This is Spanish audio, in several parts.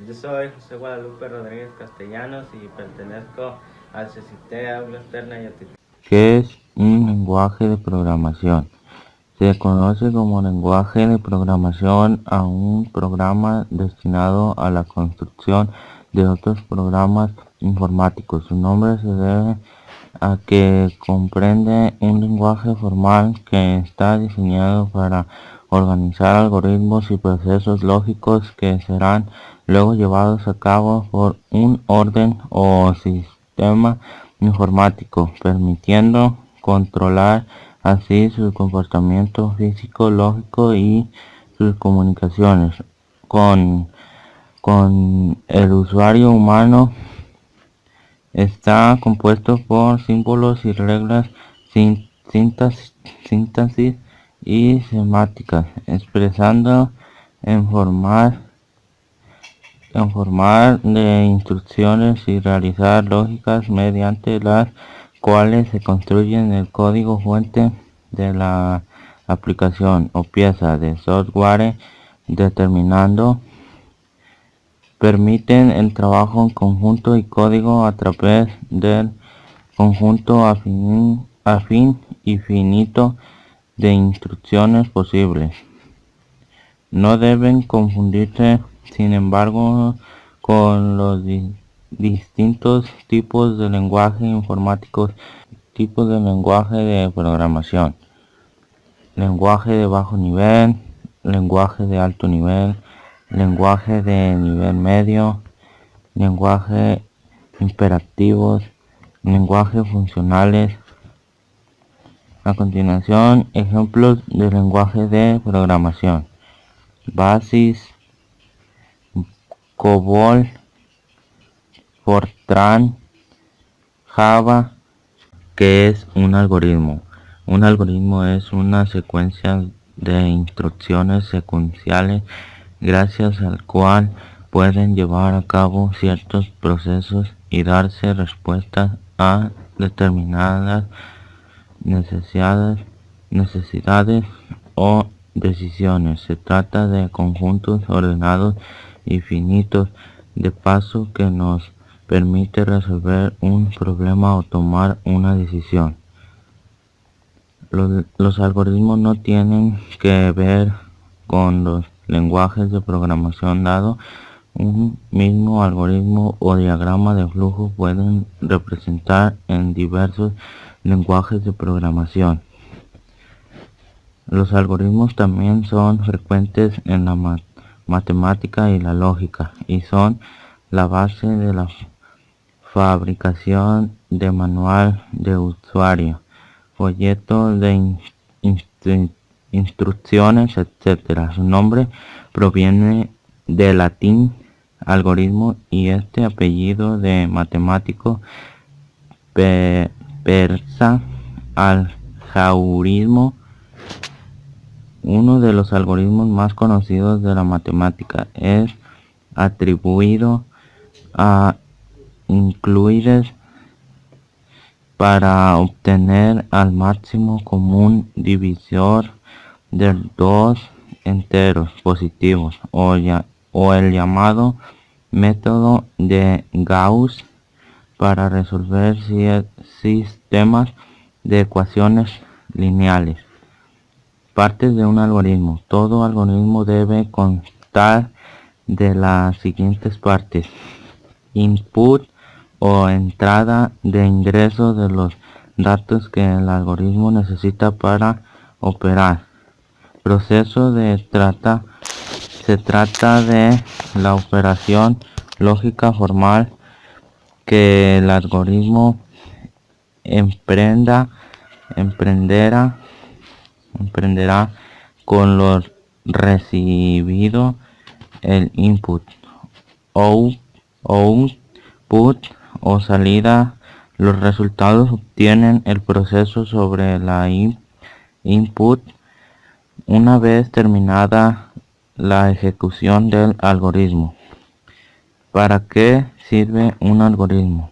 Yo soy José Guadalupe Rodríguez Castellanos y pertenezco al CCT Aula Externa y Actitud. ¿Qué es un lenguaje de programación? Se conoce como lenguaje de programación a un programa destinado a la construcción de otros programas informáticos. Su nombre se debe a que comprende un lenguaje formal que está diseñado para organizar algoritmos y procesos lógicos que serán luego llevados a cabo por un orden o sistema informático, permitiendo controlar así su comportamiento físico, lógico y sus comunicaciones con el usuario humano. Está compuesto por símbolos y reglas, sintaxis y semánticas, expresando en formar de instrucciones y realizar lógicas mediante las cuales se construyen el código fuente de la aplicación o pieza de software, determinando permiten el trabajo en conjunto y código a través del conjunto afín y finito de instrucciones posibles. No deben confundirse, sin embargo, con los distintos tipos de lenguaje informáticos, tipos de lenguaje de programación: lenguaje de bajo nivel, lenguaje de alto nivel, lenguaje de nivel medio, lenguaje imperativos, lenguajes funcionales. A continuación, ejemplos de lenguaje de programación: BASIC, COBOL, Fortran, Java. ¿Qué es un algoritmo? Un algoritmo es una secuencia de instrucciones secuenciales gracias al cual pueden llevar a cabo ciertos procesos y darse respuestas a determinadas necesidades o decisiones. Se trata de conjuntos ordenados y finitos de pasos que nos permite resolver un problema o tomar una decisión. Los algoritmos no tienen que ver con los lenguajes de programación dado. Un mismo algoritmo o diagrama de flujo pueden representar en diversos lenguajes de programación. Los algoritmos también son frecuentes en la matemática y la lógica y son la base de la fabricación de manual de usuario, folletos de instrucciones, etc. Su nombre proviene del latín algoritmo y este apellido de matemático persa algoritmo. Uno de los algoritmos más conocidos de la matemática es atribuido a Euclides para obtener al máximo común divisor de dos enteros positivos o el llamado método de Gauss para resolver sistemas de ecuaciones lineales. Partes de un algoritmo. Todo algoritmo debe constar de las siguientes partes: input o entrada de ingreso de los datos que el algoritmo necesita para operar. Proceso se trata de la operación lógica formal que el algoritmo emprenderá con los recibido el input, output o salida. Los resultados obtienen el proceso sobre la input una vez terminada la ejecución del algoritmo. ¿Para qué sirve un algoritmo?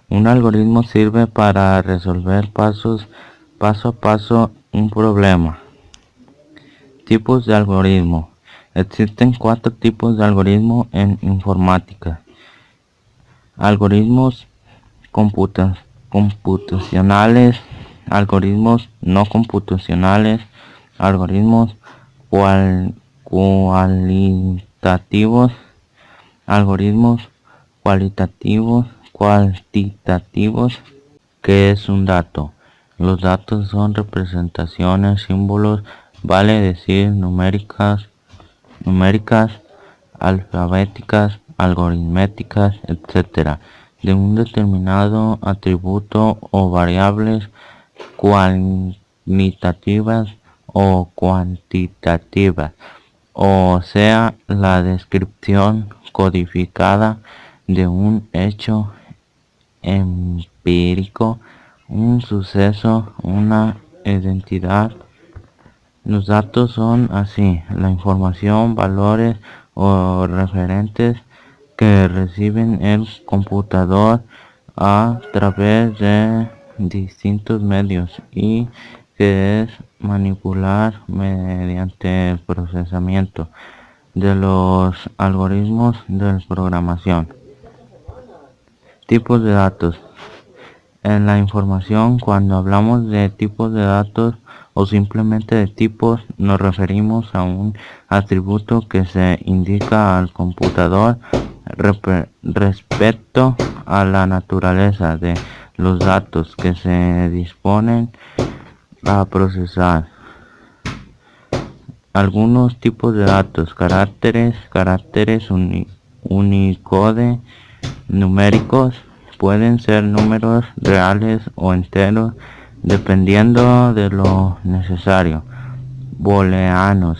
Un algoritmo sirve para resolver paso a paso un problema. Tipos de algoritmo. Existen 4 tipos de algoritmos en informática: algoritmos computacionales, algoritmos no computacionales, algoritmos cualitativos, algoritmos cuantitativos. ¿Qué es un dato? Los datos son representaciones, símbolos, vale decir numéricas, alfabéticas, algoritméticas, etc., de un determinado atributo o variables cualitativas o cuantitativas, o sea, la descripción codificada de un hecho empírico, un suceso, una identidad. Los datos son así: la información, valores o referentes que reciben el computador a través de distintos medios y que es manipular mediante el procesamiento de los algoritmos de programación. Tipos de datos. En la información, cuando hablamos de tipos de datos o simplemente de tipos, nos referimos a un atributo que se indica al computador respecto a la naturaleza de los datos que se disponen a procesar. Algunos tipos de datos: caracteres Unicode numéricos, pueden ser números reales o enteros dependiendo de lo necesario. Booleanos,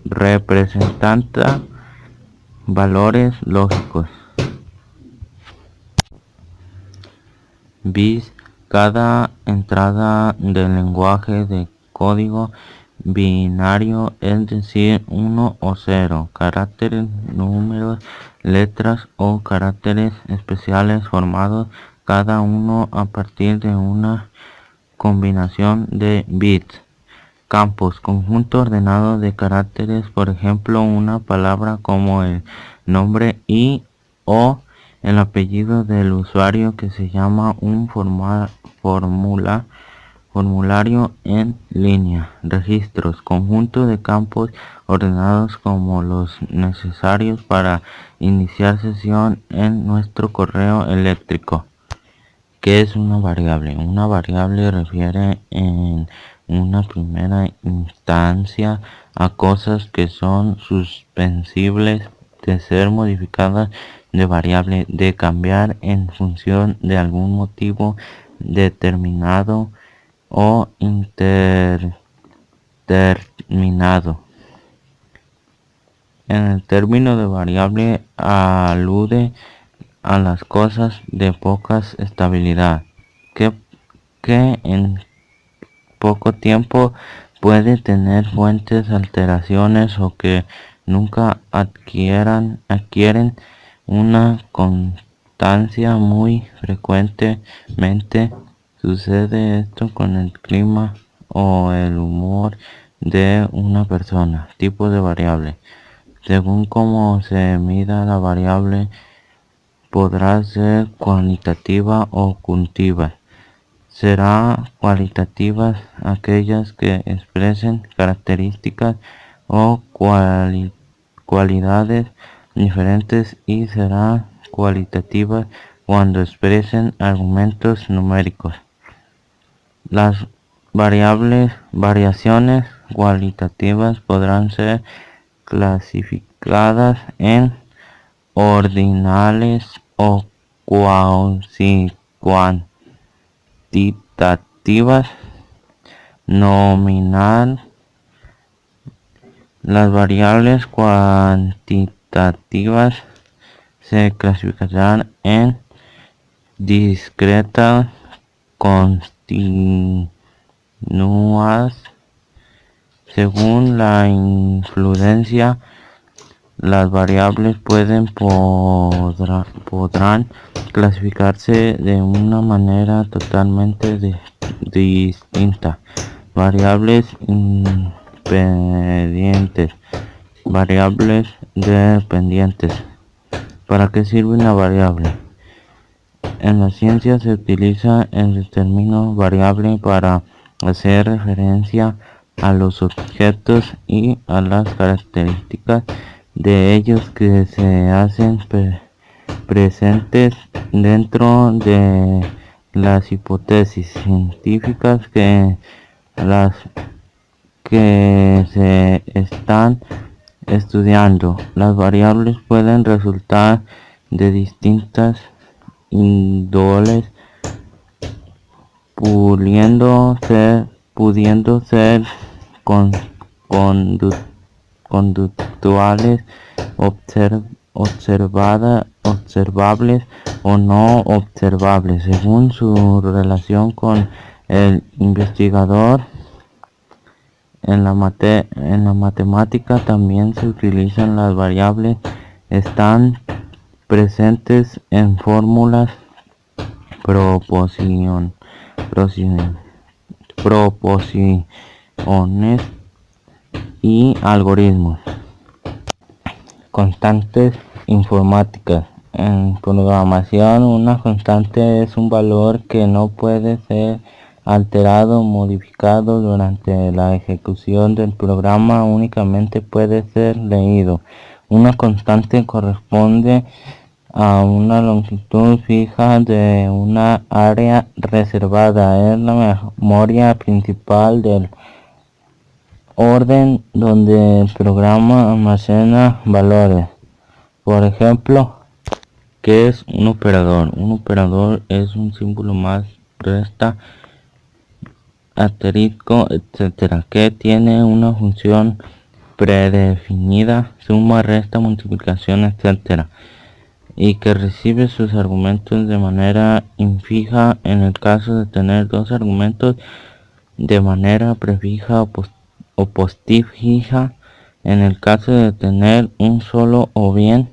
representa valores lógicos. Bits, cada entrada del lenguaje de código binario, es decir, 1 o 0. Caracteres, números, letras o caracteres especiales formados cada uno a partir de una combinación de bits. Campos, conjunto ordenado de caracteres, por ejemplo, una palabra como el nombre y o el apellido del usuario, que se llama un formulario en línea. Registros, conjunto de campos ordenados como los necesarios para iniciar sesión en nuestro correo electrónico. ¿Qué es una variable? Una variable refiere en una primera instancia a cosas que son susceptibles de ser modificadas, de variable, de cambiar en función de algún motivo determinado o indeterminado. En el término de variable alude a las cosas de poca estabilidad, que en poco tiempo puede tener fuertes alteraciones o que nunca adquieren una constancia. Muy frecuentemente sucede esto con el clima o el humor de una persona. Tipo de variable. Según cómo se mida la variable, podrá ser cuantitativa o quantitativa. Será cualitativas aquellas que expresen características o cualidades diferentes, y será cualitativas cuando expresen argumentos numéricos. Las variaciones cualitativas podrán ser clasificadas en ordinales o cuantitativas. Nominal. Las variables cuantitativas se clasificarán en discretas, continuas. Según la influencia, las variables podrán clasificarse de una manera totalmente distinta. Variables dependientes. Variables dependientes. ¿Para qué sirve una variable? En la ciencia se utiliza el término variable para hacer referencia a los objetos y a las características de ellos que se hacen presentes dentro de las hipótesis científicas que se están estudiando. Las variables pueden resultar de distintas índoles, pudiendo ser conductuales, observables o no observables, según su relación con el investigador. En la matemática también se utilizan las variables. Están presentes en fórmulas, proposiciones y algoritmos. Constantes informáticas. En programación, una constante es un valor que no puede ser alterado o modificado durante la ejecución del programa, únicamente puede ser leído. Una constante corresponde a una longitud fija de una área reservada. Es la memoria principal del orden donde el programa almacena valores. Por ejemplo, ¿qué es un operador? Un operador es un símbolo más, resta, asterisco, etcétera, que tiene una función predefinida, suma, resta, multiplicación, etcétera, y que recibe sus argumentos de manera infija. En el caso de tener dos argumentos, de manera prefija o postifija. En el caso de tener un solo o bien.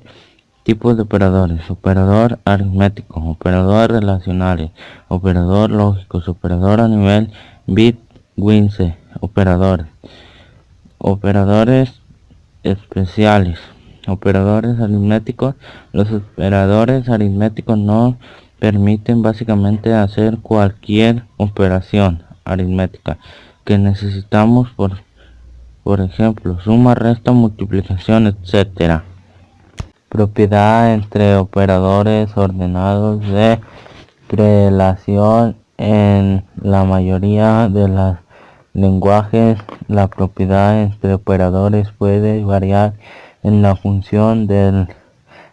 Tipos de operadores: operador aritmético, operadores relacionales, operador lógicos, operador a nivel bit-wise, operadores especiales, operadores aritméticos. Los operadores aritméticos nos permiten básicamente hacer cualquier operación aritmética que necesitamos, por ejemplo, suma, resta, multiplicación, etcétera. Propiedad entre operadores ordenados de relación. En la mayoría de los lenguajes, la propiedad entre operadores puede variar en la función del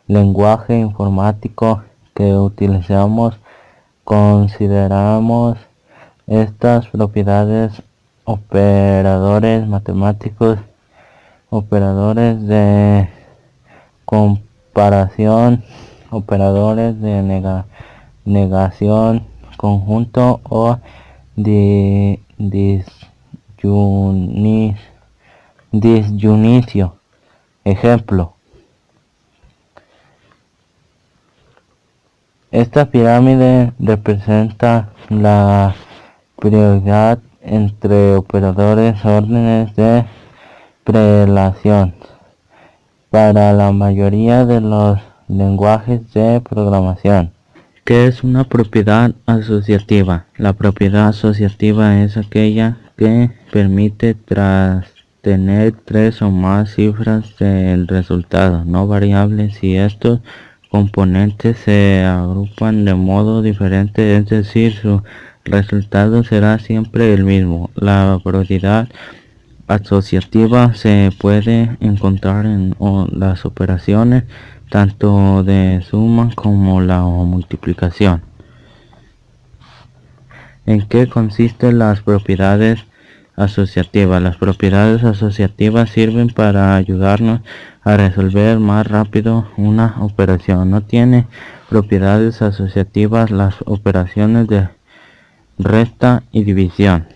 lenguaje informático que utilizamos. Consideramos estas propiedades: operadores matemáticos, operadores de comparación, operadores de negación, conjunto o disyunción. Ejemplo: esta pirámide representa la prioridad entre operadores órdenes de prelación para la mayoría de los lenguajes de programación. ¿Qué es una propiedad asociativa? La propiedad asociativa es aquella que permite tener tres o más cifras del resultado no variable si estos componentes se agrupan de modo diferente, es decir, su resultado será siempre el mismo. La propiedad asociativa se puede encontrar en las operaciones tanto de suma como la multiplicación. ¿En qué consisten las propiedades asociativas? Las propiedades asociativas sirven para ayudarnos a resolver más rápido una operación. No tiene propiedades asociativas las operaciones de resta y división.